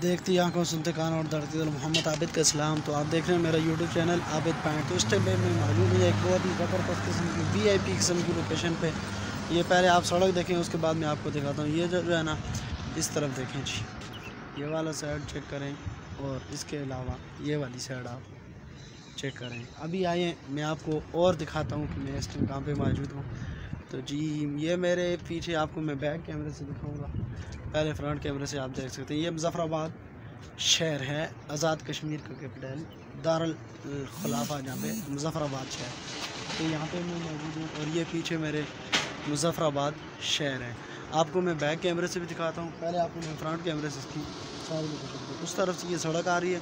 देखती आंखों सुनते कान और धरती दिल मोहम्मद आबिद का सलाम। तो आप देख रहे हैं मेरा यूट्यूब चैनल आबिद पॉइंट। तो इस टाइम पे मैं मौजूद हूँ एक बहुत ही ज़बरदस्त किस्म की VIP किस्म की लोकेशन पे। ये पहले आप सड़क देखें, उसके बाद मैं आपको दिखाता हूँ। ये जो है ना, इस तरफ देखें जी, ये वाला साइड चेक करें और इसके अलावा ये वाली साइड आप चेक करें। अभी आए मैं आपको और दिखाता हूँ कि मैं इस टाइम कहाँ पे मौजूद हूँ। तो जी ये मेरे पीछे आपको मैं बैक कैमरे से दिखाऊंगा, पहले फ्रंट कैमरे से आप देख सकते हैं। ये मुजफ्फराबाद शहर है, आज़ाद कश्मीर का कैपिटल, दारुल खिलाफा जहाँ पे मुजफ्फराबाद शहर। तो यहाँ पे मैं मौजूद हूँ और ये पीछे मेरे मुजफ्फराबाद शहर है। आपको मैं बैक कैमरे से भी दिखाता हूँ, पहले आपको मैं फ्रंट कैमरे से इसकी सारी लोकेशन। उस तरफ से ये सड़क आ रही है,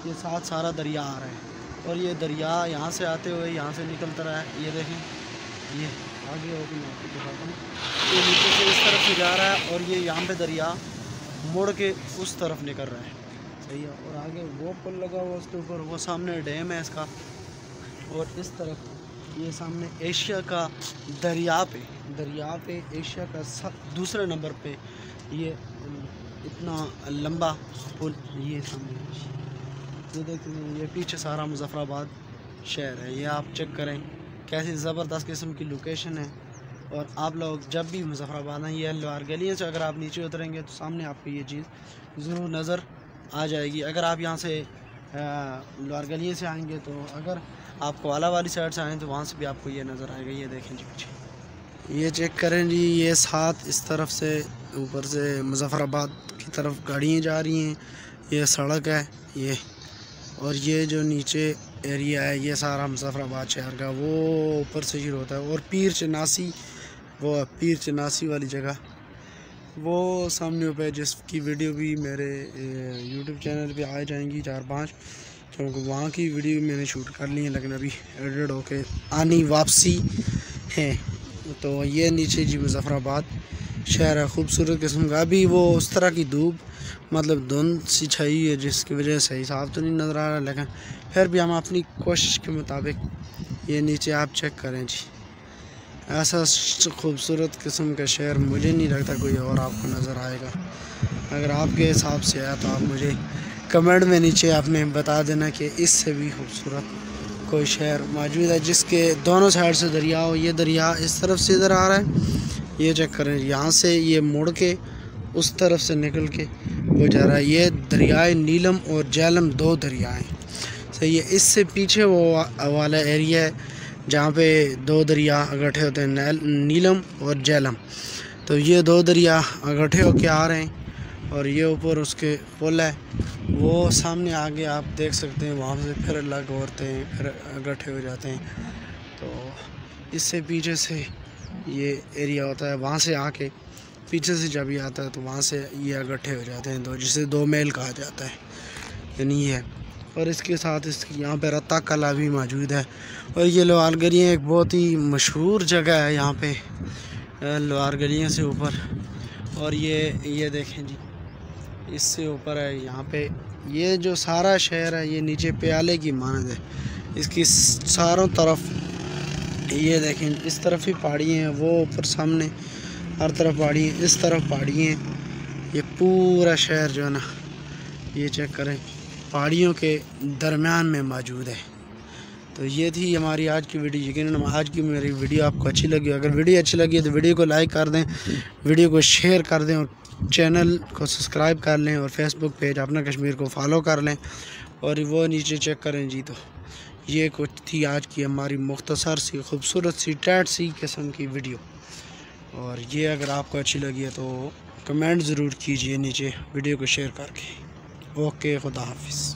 ये साथ सारा दरिया आ रहा है और ये दरिया यहाँ से आते हुए यहाँ से निकलता रहा है। ये देखें, ये आगे होकर मैं आपको दिखाता हूँ। ये नीचे से इस तरफ से जा रहा है और ये यहाँ पे दरिया मुड़ के उस तरफ निकल रहा है, सही है। और आगे वो पुल लगा हुआ उसके ऊपर, वो सामने डैम है इसका। और इस तरफ ये सामने एशिया का दरिया पे एशिया का दूसरे नंबर पे ये इतना लंबा पुल ये सामने। ये देखते हैं, ये पीछे सारा मुजफ्फराबाद शहर है। ये आप चेक करें कैसी ज़बरदस्त किस्म की लोकेशन है। और आप लोग जब भी मुजफ्फराबाद हैं, ये लोहार गलियों से अगर आप नीचे उतरेंगे तो सामने आपको ये चीज़ ज़रूर नज़र आ जाएगी। अगर आप यहाँ से लोहार गलियों से आएंगे, तो अगर आप कोला वाली साइड से आएँ तो वहाँ से भी आपको ये नज़र आएगा। ये देखें जी पीछे, ये चेक करें जी, ये साथ इस तरफ से ऊपर से मुजफ्फराबाद की तरफ गाड़ियाँ जा रही हैं। ये सड़क है ये, और ये जो नीचे एरिया है ये सारा मुजफ्फराबाद शहर का, वो ऊपर से शुरू होता है। और पीर चनासी वाली जगह वो सामने पे, जिसकी वीडियो भी मेरे YouTube चैनल पे आ जाएंगी 4-5, क्योंकि वहाँ की वीडियो मैंने शूट कर ली है, लेकिन अभी एडिट होके आनी वापसी है। तो ये नीचे जी मुजफ्फराबाद शहर है, खूबसूरत किस्म का। अभी वो उस तरह की धूप मतलब धुंध सी छाई है, जिसकी वजह से साफ तो नहीं नज़र आ रहा, लेकिन फिर भी हम अपनी कोशिश के मुताबिक। ये नीचे आप चेक करें जी, ऐसा खूबसूरत किस्म का शहर मुझे नहीं लगता कोई और आपको नज़र आएगा। अगर आपके हिसाब से आया तो आप मुझे कमेंट में नीचे आपने बता देना कि इससे भी खूबसूरत कोई शहर मौजूद है जिसके दोनों साइड से दरिया हो। ये दरिया इस तरफ से इधर आ रहा है, ये चेक करें, यहाँ से ये मुड़ के उस तरफ से निकल के वो जा रहा है। ये दरियाए नीलम और झेलम दो दरियाएँ, सही है। इससे पीछे वो वाला एरिया है जहाँ पे दो दरिया इकट्ठे होते हैं, नीलम और झेलम। तो ये दो दरिया इकट्ठे होके आ रहे हैं और ये ऊपर उसके पुल है, वो सामने आगे आप देख सकते हैं। वहाँ से फिर अलग होते हैं, फिर इकट्ठे हो जाते हैं। तो इससे पीछे से ये एरिया होता है, वहाँ से आके पीछे से जब ये आता है तो वहाँ से ये इकट्ठे हो जाते हैं, तो जिसे 2 मेल कहा जाता है, यानी ये। और इसके साथ इसकी यहाँ पे रत्ता कला भी मौजूद है। और ये लोहार गलियाँ एक बहुत ही मशहूर जगह है यहाँ पे, लोहार गलियाँ से ऊपर। और ये देखें जी, इससे ऊपर है यहाँ पे ये जो सारा शहर है, ये नीचे प्याले की मानद है। इसकी चारों तरफ ये देखें, इस तरफ भी पहाड़ी हैं, वो ऊपर सामने हर तरफ पहाड़ी है, इस तरफ पहाड़ी हैं। ये पूरा शहर जो है ना, ये चेक करें, पहाड़ियों के दरमियान में मौजूद है। तो ये थी हमारी आज की वीडियो। यकीनन आज की मेरी वीडियो आपको अच्छी लगी। अगर वीडियो अच्छी लगी तो वीडियो को लाइक कर दें, वीडियो को शेयर कर दें और चैनल को सब्सक्राइब कर लें और फेसबुक पेज अपना कश्मीर को फॉलो कर लें। और वो नीचे चेक करें जी। तो ये कुछ थी आज की हमारी मुख्तसर सी खूबसूरत सी टैट सी किस्म की वीडियो। और ये अगर आपको अच्छी लगी है तो कमेंट ज़रूर कीजिए नीचे वीडियो को शेयर करके। ओके, खुदा हाफिज़।